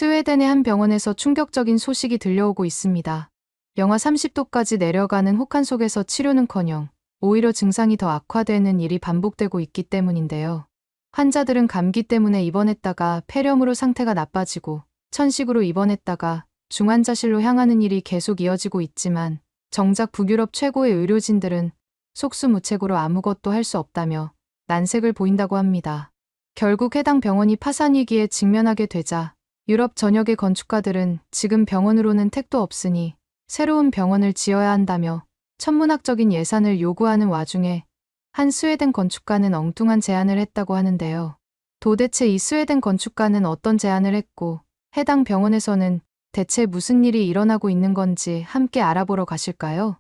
스웨덴의 한 병원에서 충격적인 소식이 들려오고 있습니다. 영하 30도까지 내려가는 혹한 속에서 치료는커녕 오히려 증상이 더 악화되는 일이 반복되고 있기 때문인데요. 환자들은 감기 때문에 입원했다가 폐렴으로 상태가 나빠지고 천식으로 입원했다가 중환자실로 향하는 일이 계속 이어지고 있지만 정작 북유럽 최고의 의료진들은 속수무책으로 아무것도 할 수 없다며 난색을 보인다고 합니다. 결국 해당 병원이 파산 위기에 직면하게 되자 유럽 전역의 건축가들은 지금 병원으로는 택도 없으니 새로운 병원을 지어야 한다며 천문학적인 예산을 요구하는 와중에 한 스웨덴 건축가는 엉뚱한 제안을 했다고 하는데요. 도대체 이 스웨덴 건축가는 어떤 제안을 했고 해당 병원에서는 대체 무슨 일이 일어나고 있는 건지 함께 알아보러 가실까요?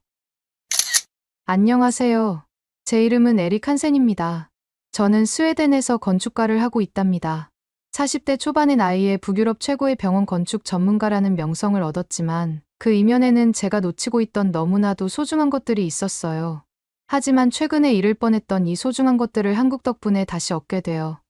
안녕하세요. 제 이름은 에릭 한센입니다. 저는 스웨덴에서 건축가를 하고 있답니다. 40대 초반의 나이에 북유럽 최고의 병원 건축 전문가라는 명성을 얻었지만 그 이면에는 제가 놓치고 있던 너무나도 소중한 것들이 있었어요. 하지만 최근에 잃을 뻔했던 이 소중한 것들을 한국 덕분에 다시 얻게 되어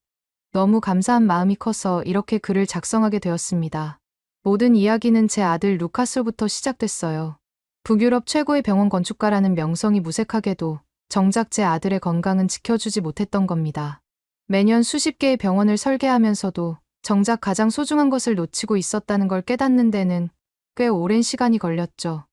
너무 감사한 마음이 커서 이렇게 글을 작성하게 되었습니다. 모든 이야기는 제 아들 루카스로부터 시작됐어요. 북유럽 최고의 병원 건축가라는 명성이 무색하게도 정작 제 아들의 건강은 지켜주지 못했던 겁니다. 매년 수십 개의 병원을 설계하면서도 정작 가장 소중한 것을 놓치고 있었다는 걸 깨닫는 데는 꽤 오랜 시간이 걸렸죠.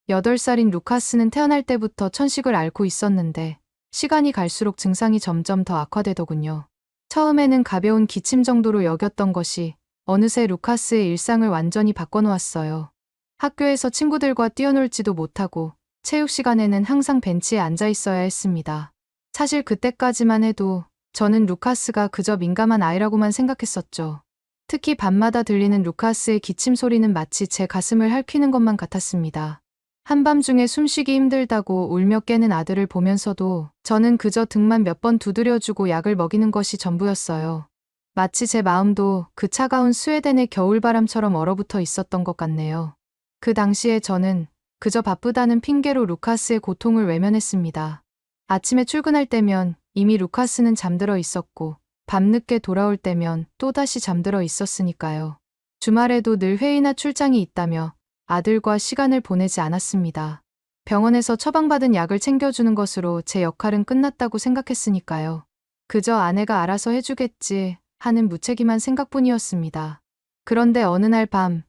8살인 루카스는 태어날 때부터 천식을 앓고 있었는데 시간이 갈수록 증상이 점점 더 악화되더군요. 처음에는 가벼운 기침 정도로 여겼던 것이 어느새 루카스의 일상을 완전히 바꿔놓았어요. 학교에서 친구들과 뛰어놀지도 못하고 체육 시간에는 항상 벤치에 앉아 있어야 했습니다. 사실 그때까지만 해도 저는 루카스가 그저 민감한 아이라고만 생각했었죠. 특히 밤마다 들리는 루카스의 기침 소리는 마치 제 가슴을 핥히는 것만 같았습니다. 한밤중에 숨쉬기 힘들다고 울며 깨는 아들을 보면서도 저는 그저 등만 몇 번 두드려주고 약을 먹이는 것이 전부였어요. 마치 제 마음도 그 차가운 스웨덴의 겨울바람처럼 얼어붙어 있었던 것 같네요. 그 당시에 저는 그저 바쁘다는 핑계로 루카스의 고통을 외면했습니다. 아침에 출근할 때면 이미 루카스는 잠들어 있었고 밤늦게 돌아올 때면 또다시 잠들어 있었으니까요. 주말에도 늘 회의나 출장이 있다며 아들과 시간을 보내지 않았습니다. 병원에서 처방받은 약을 챙겨주는 것으로 제 역할은 끝났다고 생각했으니까요. 그저 아내가 알아서 해주겠지 하는 무책임한 생각뿐이었습니다. 그런데 어느 날 밤,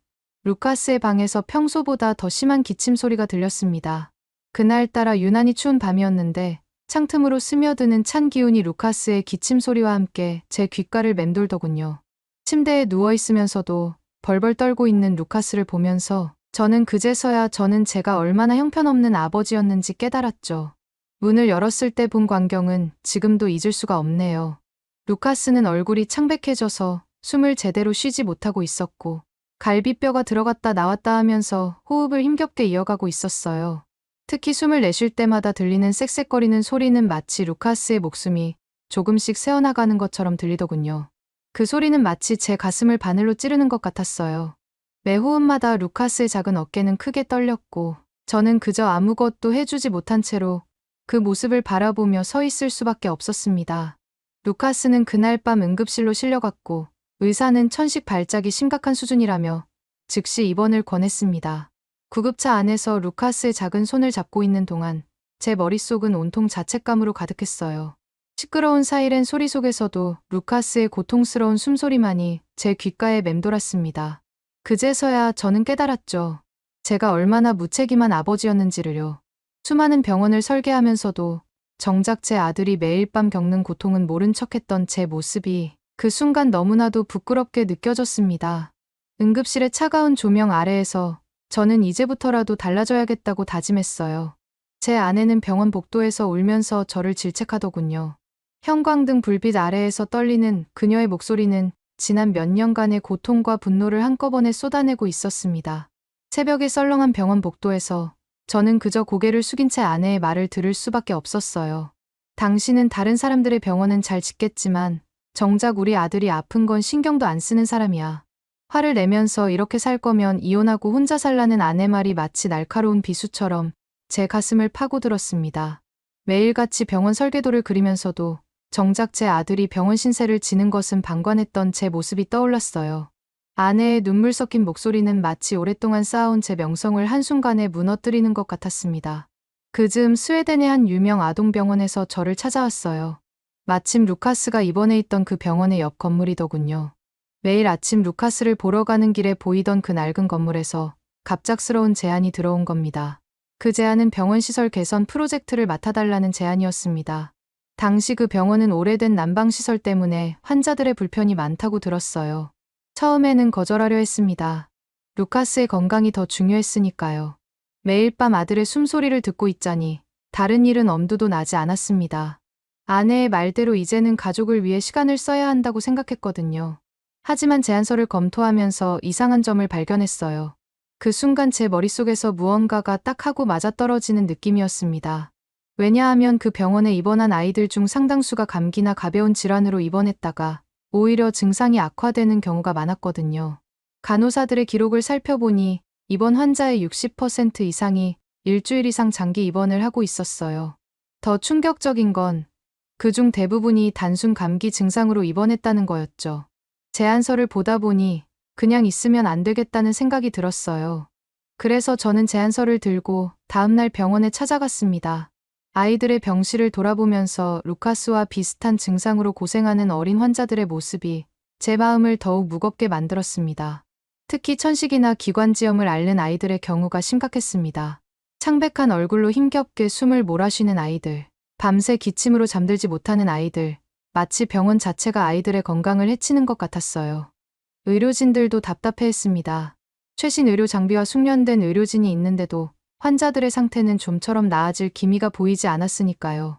루카스의 방에서 평소보다 더 심한 기침 소리가 들렸습니다. 그날따라 유난히 추운 밤이었는데 창틈으로 스며드는 찬 기운이 루카스의 기침 소리와 함께 제 귓가를 맴돌더군요. 침대에 누워있으면서도 벌벌 떨고 있는 루카스를 보면서 저는 그제서야 저는 제가 얼마나 형편없는 아버지였는지 깨달았죠. 문을 열었을 때 본 광경은 지금도 잊을 수가 없네요. 루카스는 얼굴이 창백해져서 숨을 제대로 쉬지 못하고 있었고 갈비뼈가 들어갔다 나왔다 하면서 호흡을 힘겹게 이어가고 있었어요. 특히 숨을 내쉴 때마다 들리는 쌕쌕거리는 소리는 마치 루카스의 목숨이 조금씩 새어나가는 것처럼 들리더군요. 그 소리는 마치 제 가슴을 바늘로 찌르는 것 같았어요. 매 호흡마다 루카스의 작은 어깨는 크게 떨렸고 저는 그저 아무것도 해주지 못한 채로 그 모습을 바라보며 서 있을 수밖에 없었습니다. 루카스는 그날 밤 응급실로 실려갔고 의사는 천식 발작이 심각한 수준이라며 즉시 입원을 권했습니다. 구급차 안에서 루카스의 작은 손을 잡고 있는 동안 제 머릿속은 온통 자책감으로 가득했어요. 시끄러운 사이렌 소리 속에서도 루카스의 고통스러운 숨소리만이 제 귓가에 맴돌았습니다. 그제서야 저는 깨달았죠. 제가 얼마나 무책임한 아버지였는지를요. 수많은 병원을 설계하면서도 정작 제 아들이 매일 밤 겪는 고통은 모른 척했던 제 모습이 그 순간 너무나도 부끄럽게 느껴졌습니다. 응급실의 차가운 조명 아래에서 저는 이제부터라도 달라져야겠다고 다짐했어요. 제 아내는 병원 복도에서 울면서 저를 질책하더군요. 형광등 불빛 아래에서 떨리는 그녀의 목소리는 지난 몇 년간의 고통과 분노를 한꺼번에 쏟아내고 있었습니다. 새벽의 썰렁한 병원 복도에서 저는 그저 고개를 숙인 채 아내의 말을 들을 수밖에 없었어요. 당신은 다른 사람들의 병원은 잘 짓겠지만 정작 우리 아들이 아픈 건 신경도 안 쓰는 사람이야. 화를 내면서 이렇게 살 거면 이혼하고 혼자 살라는 아내 말이 마치 날카로운 비수처럼 제 가슴을 파고들었습니다. 매일같이 병원 설계도를 그리면서도 정작 제 아들이 병원 신세를 지는 것은 방관했던 제 모습이 떠올랐어요. 아내의 눈물 섞인 목소리는 마치 오랫동안 쌓아온 제 명성을 한순간에 무너뜨리는 것 같았습니다. 그즈음 스웨덴의 한 유명 아동병원에서 저를 찾아왔어요. 마침 루카스가 입원해 있던 그 병원의 옆 건물이더군요. 매일 아침 루카스를 보러 가는 길에 보이던 그 낡은 건물에서 갑작스러운 제안이 들어온 겁니다. 그 제안은 병원 시설 개선 프로젝트를 맡아달라는 제안이었습니다. 당시 그 병원은 오래된 난방시설 때문에 환자들의 불편이 많다고 들었어요. 처음에는 거절하려 했습니다. 루카스의 건강이 더 중요했으니까요. 매일 밤 아들의 숨소리를 듣고 있자니 다른 일은 엄두도 나지 않았습니다. 아내의 말대로 이제는 가족을 위해 시간을 써야 한다고 생각했거든요. 하지만 제안서를 검토하면서 이상한 점을 발견했어요. 그 순간 제 머릿속에서 무언가가 딱 하고 맞아떨어지는 느낌이었습니다. 왜냐하면 그 병원에 입원한 아이들 중 상당수가 감기나 가벼운 질환으로 입원했다가 오히려 증상이 악화되는 경우가 많았거든요. 간호사들의 기록을 살펴보니 입원 환자의 60% 이상이 일주일 이상 장기 입원을 하고 있었어요. 더 충격적인 건 그중 대부분이 단순 감기 증상으로 입원했다는 거였죠. 제안서를 보다 보니 그냥 있으면 안 되겠다는 생각이 들었어요. 그래서 저는 제안서를 들고 다음날 병원에 찾아갔습니다. 아이들의 병실을 돌아보면서 루카스와 비슷한 증상으로 고생하는 어린 환자들의 모습이 제 마음을 더욱 무겁게 만들었습니다. 특히 천식이나 기관지염을 앓는 아이들의 경우가 심각했습니다. 창백한 얼굴로 힘겹게 숨을 몰아쉬는 아이들, 밤새 기침으로 잠들지 못하는 아이들, 마치 병원 자체가 아이들의 건강을 해치는 것 같았어요. 의료진들도 답답해했습니다. 최신 의료 장비와 숙련된 의료진이 있는데도 환자들의 상태는 좀처럼 나아질 기미가 보이지 않았으니까요.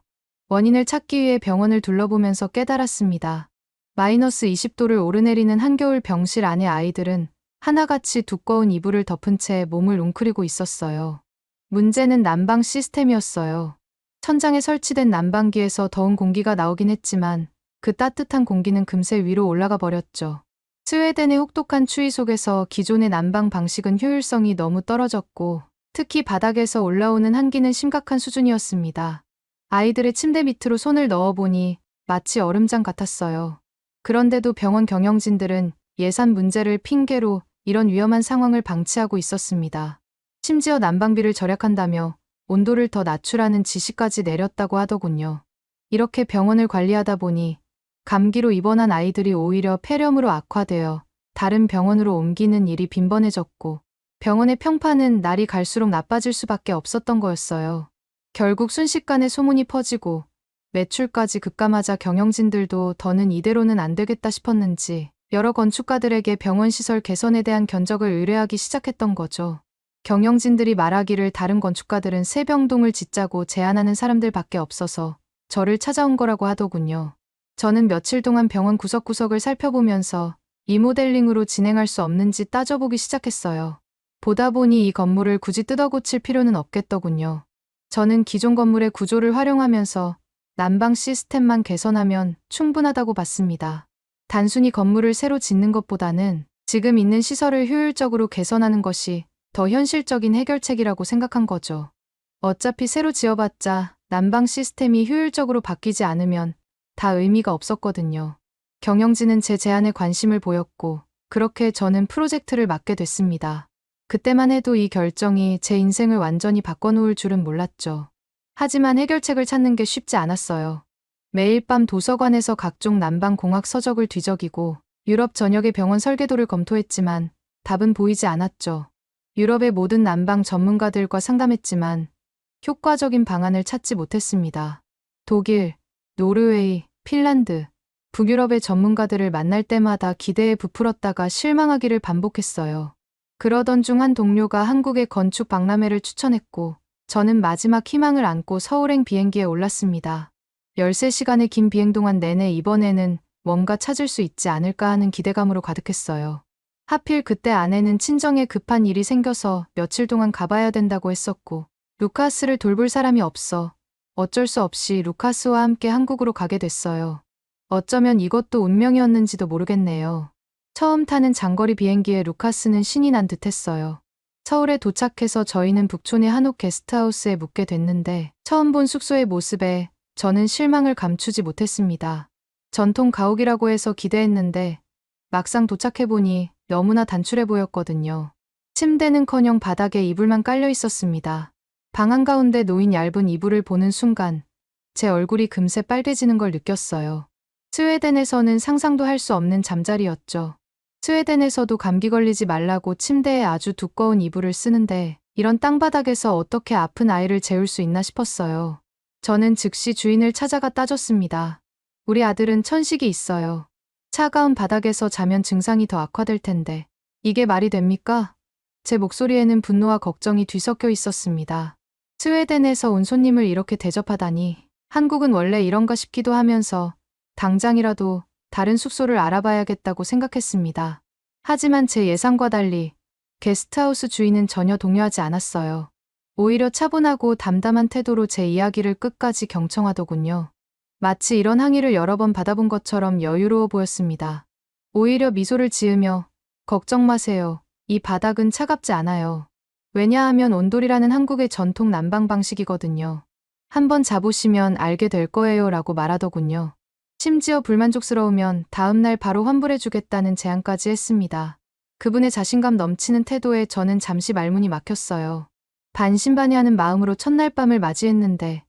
원인을 찾기 위해 병원을 둘러보면서 깨달았습니다. 마이너스 20도를 오르내리는 한겨울 병실 안의 아이들은 하나같이 두꺼운 이불을 덮은 채 몸을 웅크리고 있었어요. 문제는 난방 시스템이었어요. 천장에 설치된 난방기에서 더운 공기가 나오긴 했지만 그 따뜻한 공기는 금세 위로 올라가 버렸죠. 스웨덴의 혹독한 추위 속에서 기존의 난방 방식은 효율성이 너무 떨어졌고 특히 바닥에서 올라오는 한기는 심각한 수준이었습니다. 아이들의 침대 밑으로 손을 넣어보니 마치 얼음장 같았어요. 그런데도 병원 경영진들은 예산 문제를 핑계로 이런 위험한 상황을 방치하고 있었습니다. 심지어 난방비를 절약한다며 온도를 더 낮추라는 지시까지 내렸다고 하더군요. 이렇게 병원을 관리하다 보니 감기로 입원한 아이들이 오히려 폐렴으로 악화되어 다른 병원으로 옮기는 일이 빈번해졌고 병원의 평판은 날이 갈수록 나빠질 수밖에 없었던 거였어요. 결국 순식간에 소문이 퍼지고 매출까지 급감하자 경영진들도 더는 이대로는 안 되겠다 싶었는지 여러 건축가들에게 병원 시설 개선에 대한 견적을 의뢰하기 시작했던 거죠. 경영진들이 말하기를 다른 건축가들은 새 병동을 짓자고 제안하는 사람들밖에 없어서 저를 찾아온 거라고 하더군요. 저는 며칠 동안 병원 구석구석을 살펴보면서 리모델링으로 진행할 수 없는지 따져보기 시작했어요. 보다 보니 이 건물을 굳이 뜯어고칠 필요는 없겠더군요. 저는 기존 건물의 구조를 활용하면서 난방 시스템만 개선하면 충분하다고 봤습니다. 단순히 건물을 새로 짓는 것보다는 지금 있는 시설을 효율적으로 개선하는 것이 더 현실적인 해결책이라고 생각한 거죠. 어차피 새로 지어봤자 난방 시스템이 효율적으로 바뀌지 않으면 다 의미가 없었거든요. 경영진은 제 제안에 관심을 보였고 그렇게 저는 프로젝트를 맡게 됐습니다. 그때만 해도 이 결정이 제 인생을 완전히 바꿔놓을 줄은 몰랐죠. 하지만 해결책을 찾는 게 쉽지 않았어요. 매일 밤 도서관에서 각종 난방공학 서적을 뒤적이고 유럽 전역의 병원 설계도를 검토했지만 답은 보이지 않았죠. 유럽의 모든 난방 전문가들과 상담했지만 효과적인 방안을 찾지 못했습니다. 독일, 노르웨이, 핀란드, 북유럽의 전문가들을 만날 때마다 기대에 부풀었다가 실망하기를 반복했어요. 그러던 중 한 동료가 한국의 건축 박람회를 추천했고 저는 마지막 희망을 안고 서울행 비행기에 올랐습니다. 13시간의 긴 비행 동안 내내 이번에는 뭔가 찾을 수 있지 않을까 하는 기대감으로 가득했어요. 하필 그때 아내는 친정에 급한 일이 생겨서 며칠 동안 가봐야 된다고 했었고 루카스를 돌볼 사람이 없어 어쩔 수 없이 루카스와 함께 한국으로 가게 됐어요. 어쩌면 이것도 운명이었는지도 모르겠네요. 처음 타는 장거리 비행기에 루카스는 신이 난 듯했어요. 서울에 도착해서 저희는 북촌의 한옥 게스트하우스에 묵게 됐는데 처음 본 숙소의 모습에 저는 실망을 감추지 못했습니다. 전통 가옥이라고 해서 기대했는데 막상 도착해보니 너무나 단출해 보였거든요. 침대는커녕 바닥에 이불만 깔려 있었습니다. 방 한가운데 놓인 얇은 이불을 보는 순간 제 얼굴이 금세 빨개지는 걸 느꼈어요. 스웨덴에서는 상상도 할 수 없는 잠자리였죠. 스웨덴에서도 감기 걸리지 말라고 침대에 아주 두꺼운 이불을 쓰는데 이런 땅바닥에서 어떻게 아픈 아이를 재울 수 있나 싶었어요. 저는 즉시 주인을 찾아가 따졌습니다. 우리 아들은 천식이 있어요. 차가운 바닥에서 자면 증상이 더 악화될 텐데 이게 말이 됩니까? 제 목소리에는 분노와 걱정이 뒤섞여 있었습니다. 스웨덴에서 온 손님을 이렇게 대접하다니 한국은 원래 이런가 싶기도 하면서 당장이라도 다른 숙소를 알아봐야겠다고 생각했습니다. 하지만 제 예상과 달리 게스트하우스 주인은 전혀 동요하지 않았어요. 오히려 차분하고 담담한 태도로 제 이야기를 끝까지 경청하더군요. 마치 이런 항의를 여러 번 받아본 것처럼 여유로워 보였습니다. 오히려 미소를 지으며 걱정 마세요. 이 바닥은 차갑지 않아요. 왜냐하면 온돌이라는 한국의 전통 난방 방식이거든요. 한번 자보시면 알게 될 거예요 라고 말하더군요. 심지어 불만족스러우면 다음날 바로 환불해주겠다는 제안까지 했습니다. 그분의 자신감 넘치는 태도에 저는 잠시 말문이 막혔어요. 반신반의하는 마음으로 첫날 밤을 맞이했는데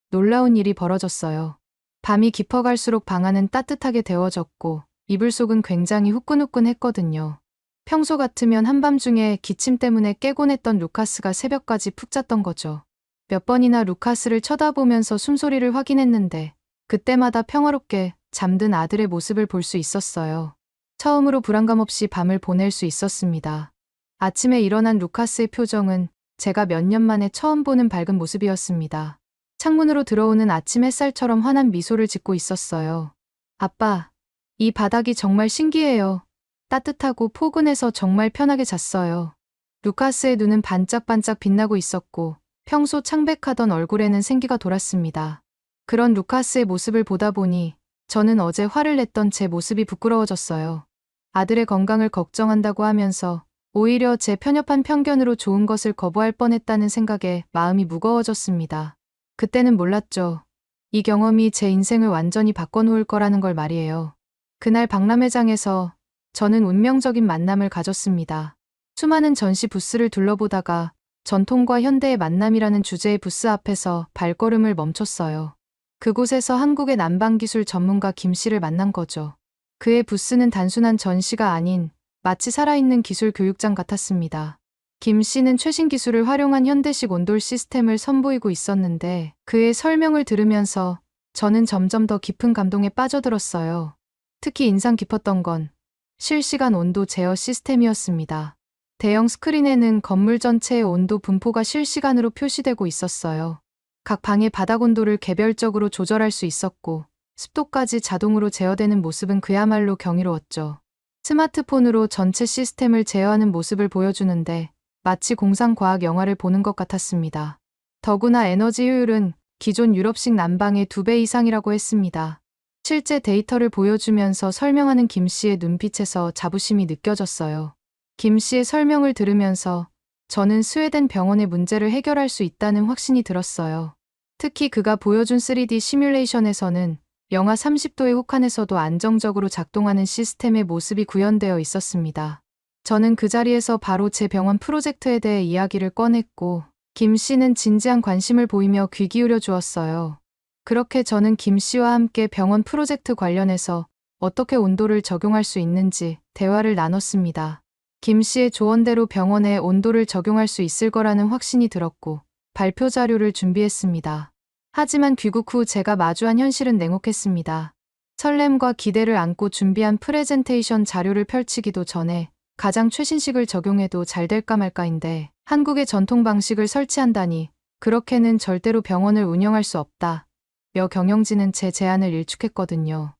놀라운 일이 벌어졌어요. 밤이 깊어갈수록 방 안은 따뜻하게 데워졌고 이불 속은 굉장히 후끈후끈했거든요. 평소 같으면 한밤중에 기침 때문에 깨곤 했던 루카스가 새벽까지 푹 잤던 거죠. 몇 번이나 루카스를 쳐다보면서 숨소리를 확인했는데 그때마다 평화롭게 잠든 아들의 모습을 볼 수 있었어요. 처음으로 불안감 없이 밤을 보낼 수 있었습니다. 아침에 일어난 루카스의 표정은 제가 몇 년 만에 처음 보는 밝은 모습이었습니다. 창문으로 들어오는 아침 햇살처럼 환한 미소를 짓고 있었어요. 아빠, 이 바닥이 정말 신기해요. 따뜻하고 포근해서 정말 편하게 잤어요. 루카스의 눈은 반짝반짝 빛나고 있었고 평소 창백하던 얼굴에는 생기가 돌았습니다. 그런 루카스의 모습을 보다 보니 저는 어제 화를 냈던 제 모습이 부끄러워졌어요. 아들의 건강을 걱정한다고 하면서 오히려 제 편협한 편견으로 좋은 것을 거부할 뻔했다는 생각에 마음이 무거워졌습니다. 그때는 몰랐죠. 이 경험이 제 인생을 완전히 바꿔놓을 거라는 걸 말이에요. 그날 박람회장에서 저는 운명적인 만남을 가졌습니다. 수많은 전시 부스를 둘러보다가 전통과 현대의 만남이라는 주제의 부스 앞에서 발걸음을 멈췄어요. 그곳에서 한국의 난방기술 전문가 김 씨를 만난 거죠. 그의 부스는 단순한 전시가 아닌 마치 살아있는 기술 교육장 같았습니다. 김 씨는 최신 기술을 활용한 현대식 온돌 시스템을 선보이고 있었는데 그의 설명을 들으면서 저는 점점 더 깊은 감동에 빠져들었어요. 특히 인상 깊었던 건 실시간 온도 제어 시스템이었습니다. 대형 스크린에는 건물 전체의 온도 분포가 실시간으로 표시되고 있었어요. 각 방의 바닥 온도를 개별적으로 조절할 수 있었고 습도까지 자동으로 제어되는 모습은 그야말로 경이로웠죠. 스마트폰으로 전체 시스템을 제어하는 모습을 보여주는데 마치 공상과학 영화를 보는 것 같았습니다. 더구나 에너지 효율은 기존 유럽식 난방의 2배 이상이라고 했습니다. 실제 데이터를 보여주면서 설명하는 김 씨의 눈빛에서 자부심이 느껴졌어요. 김 씨의 설명을 들으면서 저는 스웨덴 병원의 문제를 해결할 수 있다는 확신이 들었어요. 특히 그가 보여준 3D 시뮬레이션에서는 영하 30도의 혹한에서도 안정적으로 작동하는 시스템의 모습이 구현되어 있었습니다. 저는 그 자리에서 바로 제 병원 프로젝트에 대해 이야기를 꺼냈고 김 씨는 진지한 관심을 보이며 귀 기울여 주었어요. 그렇게 저는 김 씨와 함께 병원 프로젝트 관련해서 어떻게 온도를 적용할 수 있는지 대화를 나눴습니다. 김 씨의 조언대로 병원에 온도를 적용할 수 있을 거라는 확신이 들었고 발표 자료를 준비했습니다. 하지만 귀국 후 제가 마주한 현실은 냉혹했습니다. 설렘과 기대를 안고 준비한 프레젠테이션 자료를 펼치기도 전에 가장 최신식을 적용해도 잘 될까 말까인데 한국의 전통 방식을 설치한다니 그렇게는 절대로 병원을 운영할 수 없다. 며 경영진은 제 제안을 일축했거든요.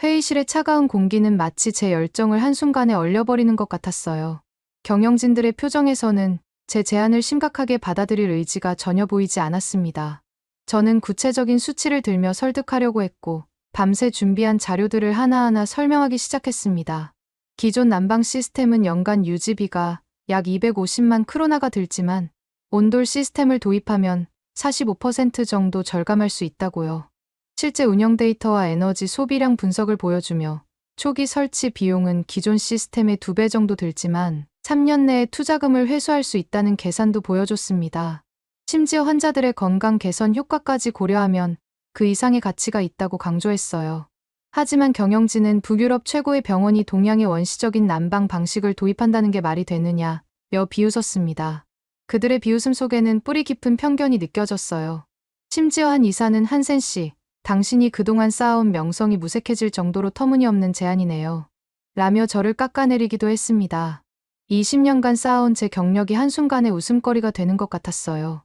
회의실의 차가운 공기는 마치 제 열정을 한순간에 얼려버리는 것 같았어요. 경영진들의 표정에서는 제 제안을 심각하게 받아들일 의지가 전혀 보이지 않았습니다. 저는 구체적인 수치를 들며 설득하려고 했고 밤새 준비한 자료들을 하나하나 설명하기 시작했습니다. 기존 난방 시스템은 연간 유지비가 약 250만 크로나가 들지만 온돌 시스템을 도입하면 45% 정도 절감할 수 있다고요. 실제 운영 데이터와 에너지 소비량 분석을 보여주며 초기 설치 비용은 기존 시스템의 2배 정도 들지만 3년 내에 투자금을 회수할 수 있다는 계산도 보여줬습니다. 심지어 환자들의 건강 개선 효과까지 고려하면 그 이상의 가치가 있다고 강조했어요. 하지만 경영진은 북유럽 최고의 병원이 동양의 원시적인 난방 방식을 도입한다는 게 말이 되느냐며 비웃었습니다. 그들의 비웃음 속에는 뿌리 깊은 편견이 느껴졌어요. 심지어 한 의사는 한센 씨, 당신이 그동안 쌓아온 명성이 무색해질 정도로 터무니없는 제안이네요. 라며 저를 깎아내리기도 했습니다. 20년간 쌓아온 제 경력이 한순간에 웃음거리가 되는 것 같았어요.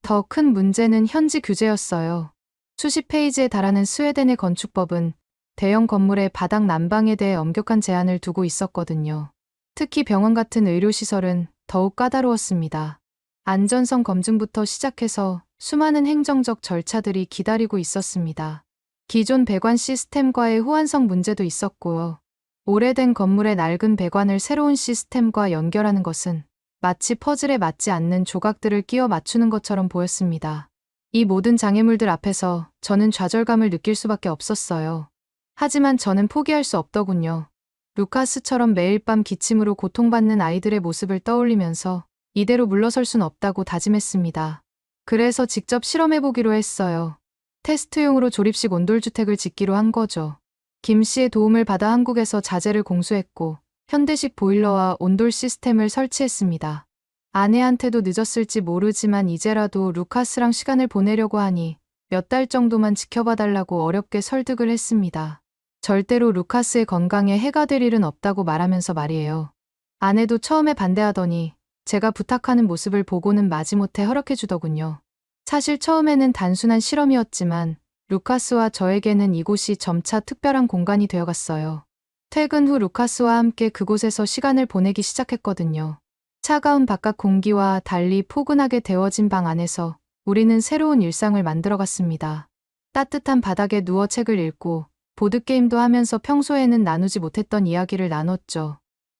더 큰 문제는 현지 규제였어요. 수십 페이지에 달하는 스웨덴의 건축법은 대형 건물의 바닥 난방에 대해 엄격한 제한을 두고 있었거든요. 특히 병원 같은 의료시설은 더욱 까다로웠습니다. 안전성 검증부터 시작해서 수많은 행정적 절차들이 기다리고 있었습니다. 기존 배관 시스템과의 호환성 문제도 있었고요. 오래된 건물의 낡은 배관을 새로운 시스템과 연결하는 것은 마치 퍼즐에 맞지 않는 조각들을 끼워 맞추는 것처럼 보였습니다. 이 모든 장애물들 앞에서 저는 좌절감을 느낄 수밖에 없었어요. 하지만 저는 포기할 수 없더군요. 루카스처럼 매일 밤 기침으로 고통받는 아이들의 모습을 떠올리면서 이대로 물러설 순 없다고 다짐했습니다. 그래서 직접 실험해보기로 했어요. 테스트용으로 조립식 온돌주택을 짓기로 한 거죠. 김 씨의 도움을 받아 한국에서 자재를 공수했고 현대식 보일러와 온돌 시스템을 설치했습니다. 아내한테도 늦었을지 모르지만 이제라도 루카스랑 시간을 보내려고 하니 몇 달 정도만 지켜봐달라고 어렵게 설득을 했습니다. 절대로 루카스의 건강에 해가 될 일은 없다고 말하면서 말이에요. 아내도 처음에 반대하더니 제가 부탁하는 모습을 보고는 마지못해 허락해주더군요. 사실 처음에는 단순한 실험이었지만 루카스와 저에게는 이곳이 점차 특별한 공간이 되어갔어요. 퇴근 후 루카스와 함께 그곳에서 시간을 보내기 시작했거든요. 차가운 바깥 공기와 달리 포근하게 데워진 방 안에서 우리는 새로운 일상을 만들어갔습니다. 따뜻한 바닥에 누워 책을 읽고 보드게임도 하면서 평소에는 나누지 못했던 이야기를 나눴죠.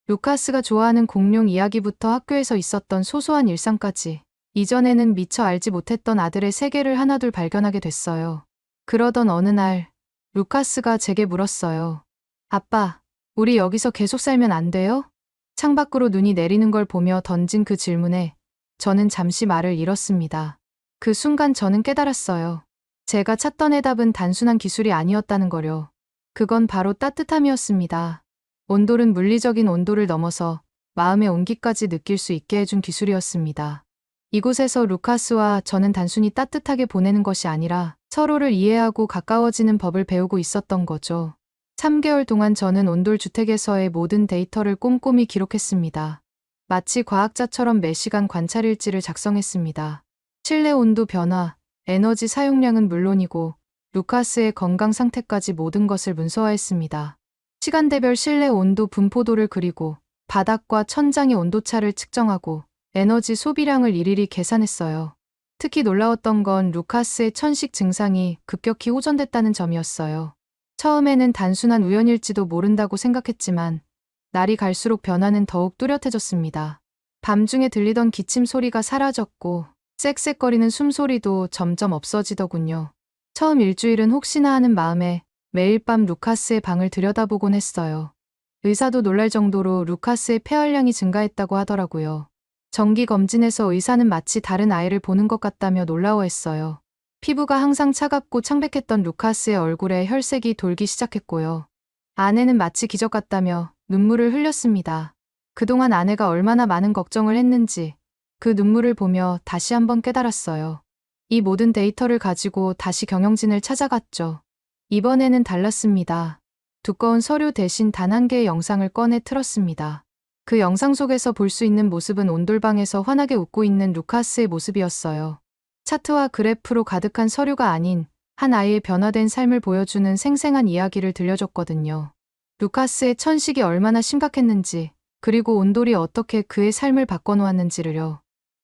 루카스가 좋아하는 공룡 이야기부터 학교에서 있었던 소소한 일상까지 이전에는 미처 알지 못했던 아들의 세계를 하나둘 발견하게 됐어요. 그러던 어느 날 루카스가 제게 물었어요. 아빠, 우리 여기서 계속 살면 안 돼요? 창밖으로 눈이 내리는 걸 보며 던진 그 질문에 저는 잠시 말을 잃었습니다. 그 순간 저는 깨달았어요. 제가 찾던 해답은 단순한 기술이 아니었다는 거요. 그건 바로 따뜻함이었습니다. 온돌은 물리적인 온도를 넘어서 마음의 온기까지 느낄 수 있게 해준 기술이었습니다. 이곳에서 루카스와 저는 단순히 따뜻하게 보내는 것이 아니라 서로를 이해하고 가까워지는 법을 배우고 있었던 거죠. 3개월 동안 저는 온돌 주택에서의 모든 데이터를 꼼꼼히 기록했습니다. 마치 과학자처럼 매시간 관찰 일지를 작성했습니다. 실내 온도 변화, 에너지 사용량은 물론이고 루카스의 건강 상태까지 모든 것을 문서화했습니다. 시간대별 실내 온도 분포도를 그리고 바닥과 천장의 온도차를 측정하고 에너지 소비량을 일일이 계산했어요. 특히 놀라웠던 건 루카스의 천식 증상이 급격히 호전됐다는 점이었어요. 처음에는 단순한 우연일지도 모른다고 생각했지만 날이 갈수록 변화는 더욱 뚜렷해졌습니다. 밤중에 들리던 기침 소리가 사라졌고 쌕쌕거리는 숨소리도 점점 없어지더군요. 처음 일주일은 혹시나 하는 마음에 매일 밤 루카스의 방을 들여다보곤 했어요. 의사도 놀랄 정도로 루카스의 폐활량이 증가했다고 하더라고요. 정기 검진에서 의사는 마치 다른 아이를 보는 것 같다며 놀라워했어요. 피부가 항상 차갑고 창백했던 루카스의 얼굴에 혈색이 돌기 시작했고요. 아내는 마치 기적 같다며 눈물을 흘렸습니다. 그동안 아내가 얼마나 많은 걱정을 했는지 그 눈물을 보며 다시 한번 깨달았어요. 이 모든 데이터를 가지고 다시 경영진을 찾아갔죠. 이번에는 달랐습니다. 두꺼운 서류 대신 단 한 개의 영상을 꺼내 틀었습니다. 그 영상 속에서 볼 수 있는 모습은 온돌방에서 환하게 웃고 있는 루카스의 모습이었어요. 차트와 그래프로 가득한 서류가 아닌 한 아이의 변화된 삶을 보여주는 생생한 이야기를 들려줬거든요. 루카스의 천식이 얼마나 심각했는지, 그리고 온돌이 어떻게 그의 삶을 바꿔놓았는지를요.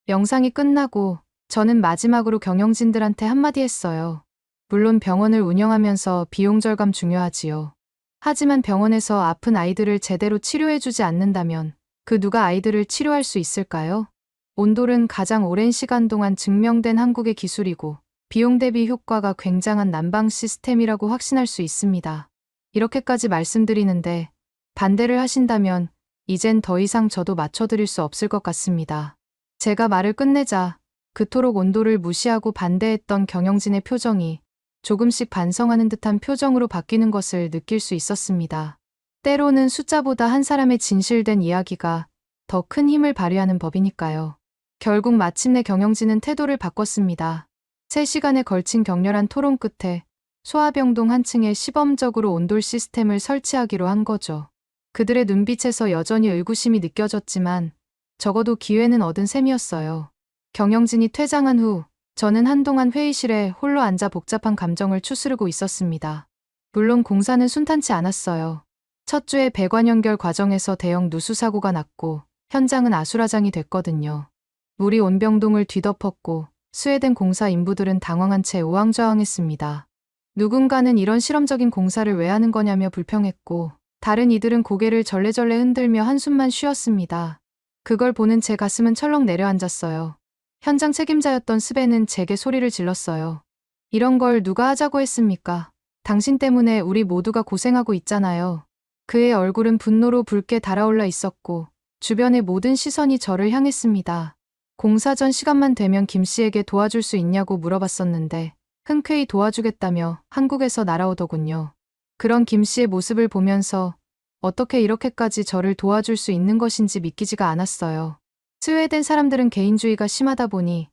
영상이 끝나고 저는 마지막으로 경영진들한테 한마디 했어요. 물론 병원을 운영하면서 비용 절감 중요하지요. 하지만 병원에서 아픈 아이들을 제대로 치료해주지 않는다면 그 누가 아이들을 치료할 수 있을까요? 온돌은 가장 오랜 시간 동안 증명된 한국의 기술이고 비용 대비 효과가 굉장한 난방 시스템이라고 확신할 수 있습니다. 이렇게까지 말씀드리는데 반대를 하신다면 이젠 더 이상 저도 맞춰드릴 수 없을 것 같습니다. 제가 말을 끝내자 그토록 온도를 무시하고 반대했던 경영진의 표정이 조금씩 반성하는 듯한 표정으로 바뀌는 것을 느낄 수 있었습니다. 때로는 숫자보다 한 사람의 진실된 이야기가 더 큰 힘을 발휘하는 법이니까요. 결국 마침내 경영진은 태도를 바꿨습니다. 3시간에 걸친 격렬한 토론 끝에 소화병동 한 층에 시범적으로 온돌 시스템을 설치하기로 한 거죠. 그들의 눈빛에서 여전히 의구심이 느껴졌지만 적어도 기회는 얻은 셈이었어요. 경영진이 퇴장한 후 저는 한동안 회의실에 홀로 앉아 복잡한 감정을 추스르고 있었습니다. 물론 공사는 순탄치 않았어요. 첫 주에 배관 연결 과정에서 대형 누수 사고가 났고 현장은 아수라장이 됐거든요. 물이 온 병동을 뒤덮었고 스웨덴 공사 인부들은 당황한 채 우왕좌왕했습니다. 누군가는 이런 실험적인 공사를 왜 하는 거냐며 불평했고 다른 이들은 고개를 절레절레 흔들며 한숨만 쉬었습니다. 그걸 보는 제 가슴은 철렁 내려앉았어요. 현장 책임자였던 스벤은 제게 소리를 질렀어요. 이런 걸 누가 하자고 했습니까? 당신 때문에 우리 모두가 고생하고 있잖아요. 그의 얼굴은 분노로 붉게 달아올라 있었고 주변의 모든 시선이 저를 향했습니다. 공사 전 시간만 되면 김 씨에게 도와줄 수 있냐고 물어봤었는데 흔쾌히 도와주겠다며 한국에서 날아오더군요. 그런 김 씨의 모습을 보면서 어떻게 이렇게까지 저를 도와줄 수 있는 것인지 믿기지가 않았어요. 스웨덴 사람들은 개인주의가 심하다 보니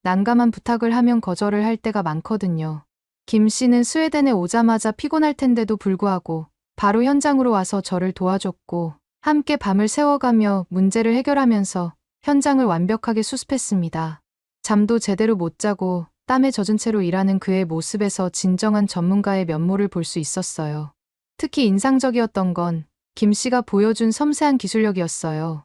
난감한 부탁을 하면 거절을 할 때가 많거든요. 김 씨는 스웨덴에 오자마자 피곤할 텐데도 불구하고 바로 현장으로 와서 저를 도와줬고 함께 밤을 새워가며 문제를 해결하면서 현장을 완벽하게 수습했습니다. 잠도 제대로 못 자고 땀에 젖은 채로 일하는 그의 모습에서 진정한 전문가의 면모를 볼 수 있었어요. 특히 인상적이었던 건 김 씨가 보여준 섬세한 기술력이었어요.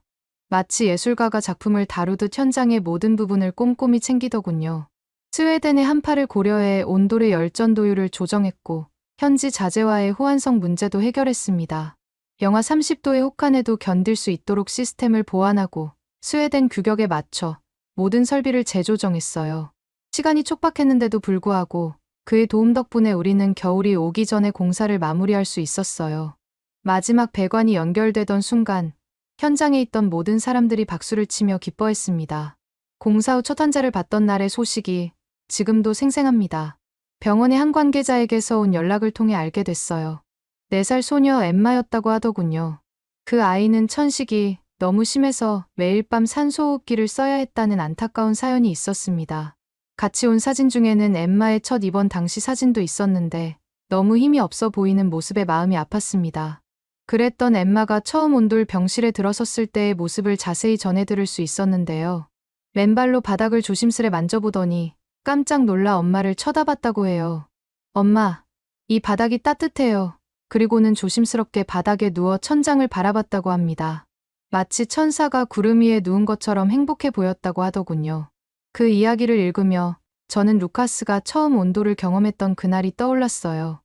마치 예술가가 작품을 다루듯 현장의 모든 부분을 꼼꼼히 챙기더군요. 스웨덴의 한파를 고려해 온돌의 열전 도율을 조정했고 현지 자재와의 호환성 문제도 해결했습니다. 영하 30도의 혹한에도 견딜 수 있도록 시스템을 보완하고 스웨덴 규격에 맞춰 모든 설비를 재조정했어요. 시간이 촉박했는데도 불구하고 그의 도움 덕분에 우리는 겨울이 오기 전에 공사를 마무리할 수 있었어요. 마지막 배관이 연결되던 순간 현장에 있던 모든 사람들이 박수를 치며 기뻐했습니다. 공사 후 첫 환자를 받던 날의 소식이 지금도 생생합니다. 병원의 한 관계자에게서 온 연락을 통해 알게 됐어요. 4살 소녀 엠마였다고 하더군요. 그 아이는 천식이 너무 심해서 매일 밤 산소호흡기를 써야 했다는 안타까운 사연이 있었습니다. 같이 온 사진 중에는 엠마의 첫 입원 당시 사진도 있었는데 너무 힘이 없어 보이는 모습에 마음이 아팠습니다. 그랬던 엠마가 처음 온돌 병실에 들어섰을 때의 모습을 자세히 전해 들을 수 있었는데요. 맨발로 바닥을 조심스레 만져보더니 깜짝 놀라 엄마를 쳐다봤다고 해요. 엄마, 이 바닥이 따뜻해요. 그리고는 조심스럽게 바닥에 누워 천장을 바라봤다고 합니다. 마치 천사가 구름 위에 누운 것처럼 행복해 보였다고 하더군요. 그 이야기를 읽으며 저는 루카스가 처음 온도를 경험했던 그날이 떠올랐어요.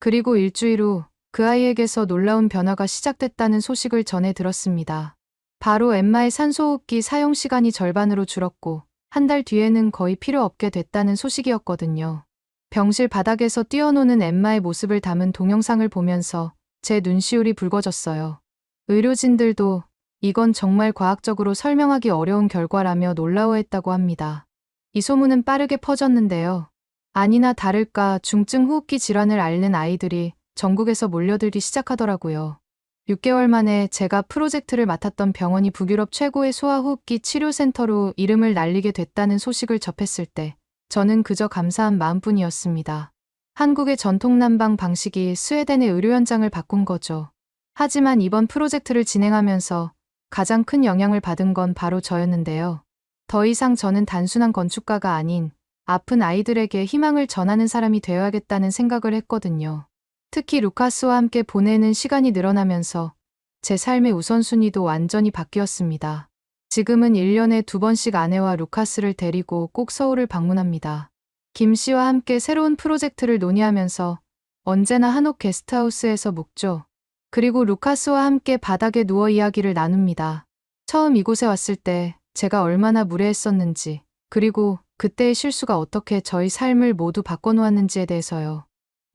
그리고 일주일 후 그 아이에게서 놀라운 변화가 시작됐다는 소식을 전해 들었습니다. 바로 엠마의 산소호흡기 사용 시간이 절반으로 줄었고 한 달 뒤에는 거의 필요 없게 됐다는 소식이었거든요. 병실 바닥에서 뛰어노는 엠마의 모습을 담은 동영상을 보면서 제 눈시울이 붉어졌어요. 의료진들도 이건 정말 과학적으로 설명하기 어려운 결과라며 놀라워했다고 합니다. 이 소문은 빠르게 퍼졌는데요. 아니나 다를까 중증 호흡기 질환을 앓는 아이들이 전국에서 몰려들기 시작하더라고요. 6개월 만에 제가 프로젝트를 맡았던 병원이 북유럽 최고의 소아호흡기 치료센터로 이름을 날리게 됐다는 소식을 접했을 때 저는 그저 감사한 마음뿐이었습니다. 한국의 전통 난방 방식이 스웨덴의 의료 현장을 바꾼 거죠. 하지만 이번 프로젝트를 진행하면서 가장 큰 영향을 받은 건 바로 저였는데요. 더 이상 저는 단순한 건축가가 아닌 아픈 아이들에게 희망을 전하는 사람이 되어야겠다는 생각을 했거든요. 특히 루카스와 함께 보내는 시간이 늘어나면서 제 삶의 우선순위도 완전히 바뀌었습니다. 지금은 1년에 2번씩 아내와 루카스를 데리고 꼭 서울을 방문합니다. 김 씨와 함께 새로운 프로젝트를 논의하면서 언제나 한옥 게스트하우스에서 묵죠. 그리고 루카스와 함께 바닥에 누워 이야기를 나눕니다. 처음 이곳에 왔을 때 제가 얼마나 무례했었는지, 그리고 그때의 실수가 어떻게 저희 삶을 모두 바꿔놓았는지에 대해서요.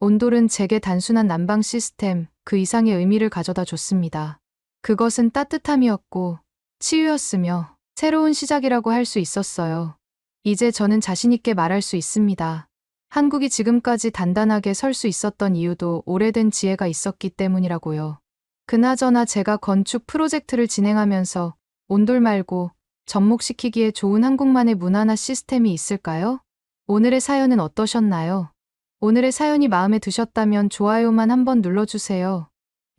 온돌은 제게 단순한 난방 시스템, 그 이상의 의미를 가져다 줬습니다. 그것은 따뜻함이었고 치유였으며 새로운 시작이라고 할 수 있었어요. 이제 저는 자신있게 말할 수 있습니다. 한국이 지금까지 단단하게 설 수 있었던 이유도 오래된 지혜가 있었기 때문이라고요. 그나저나 제가 건축 프로젝트를 진행하면서 온돌 말고 접목시키기에 좋은 한국만의 문화나 시스템이 있을까요? 오늘의 사연은 어떠셨나요? 오늘의 사연이 마음에 드셨다면 좋아요만 한번 눌러주세요.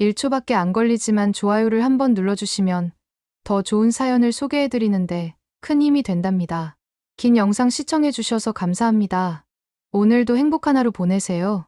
1초밖에 안 걸리지만 좋아요를 한번 눌러주시면 더 좋은 사연을 소개해드리는데 큰 힘이 된답니다. 긴 영상 시청해주셔서 감사합니다. 오늘도 행복한 하루 보내세요.